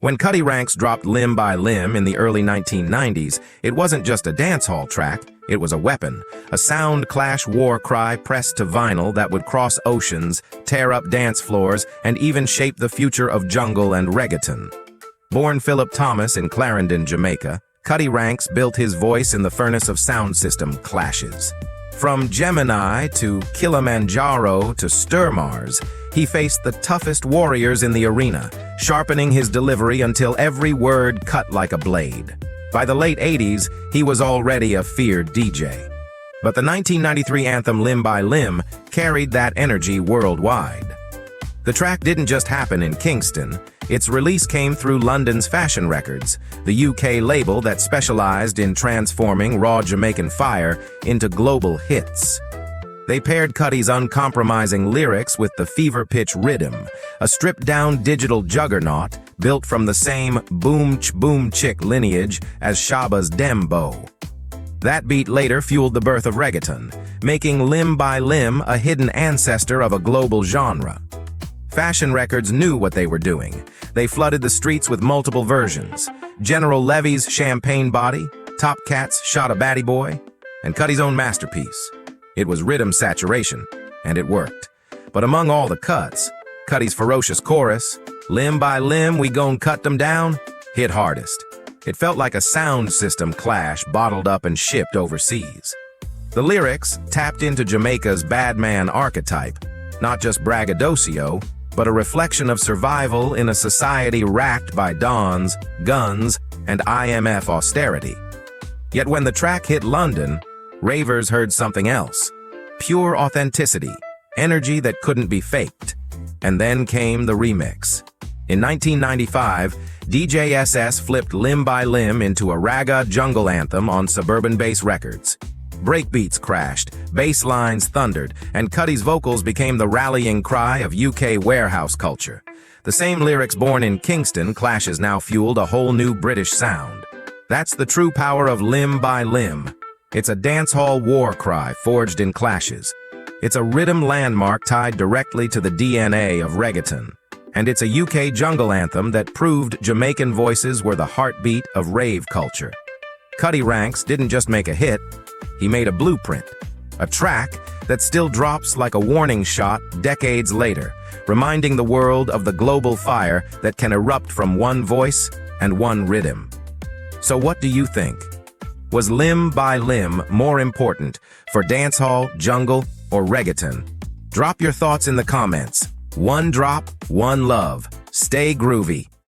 When Cutty Ranks dropped Limb by Limb in the early 1990s, it wasn't just a dancehall track, it was a weapon, a sound clash war cry pressed to vinyl that would cross oceans, tear up dance floors, and even shape the future of jungle and reggaeton. Born Philip Thomas in Clarendon, Jamaica, Cutty Ranks built his voice in the furnace of sound system clashes. From Gemini to Kilimanjaro to Sturmars, he faced the toughest warriors in the arena, sharpening his delivery until every word cut like a blade. By the late 80s, he was already a feared DJ. But the 1993 anthem Limb by Limb carried that energy worldwide. The track didn't just happen in Kingston. Its release came through London's Fashion Records, the UK label that specialized in transforming raw Jamaican fire into global hits. They paired Cutty's uncompromising lyrics with the fever-pitch riddim, a stripped-down digital juggernaut built from the same boom-ch-boom-chick lineage as Shaba's dembo. That beat later fueled the birth of reggaeton, making Limb by Limb a hidden ancestor of a global genre. Fashion Records knew what they were doing. They flooded the streets with multiple versions. General Levy's Champagne Body, Top Cat's Shot a Batty Boy, and Cutty's own masterpiece. It was riddim saturation, and it worked. But among all the cuts, Cutty's ferocious chorus, Limb by Limb we gon' cut them down, hit hardest. It felt like a sound system clash bottled up and shipped overseas. The lyrics tapped into Jamaica's bad man archetype, not just braggadocio, but a reflection of survival in a society racked by dons, guns, and IMF austerity. Yet when the track hit London, ravers heard something else. Pure authenticity, energy that couldn't be faked. And then came the remix. In 1995, DJ SS flipped Limb by Limb into a ragga jungle anthem on Suburban Bass Records. Breakbeats crashed, bass lines thundered, and Cutty's vocals became the rallying cry of UK warehouse culture. The same lyrics born in Kingston clashes now fueled a whole new British sound. That's the true power of Limb by Limb. It's a dancehall war cry forged in clashes. It's a riddim landmark tied directly to the DNA of reggaeton. And it's a UK jungle anthem that proved Jamaican voices were the heartbeat of rave culture. Cutty Ranks didn't just make a hit, he made a blueprint. A track that still drops like a warning shot decades later, reminding the world of the global fire that can erupt from one voice and one riddim. So what do you think? Was Limb by Limb more important for dancehall, jungle, or reggaeton? Drop your thoughts in the comments. One drop, one love. Stay groovy.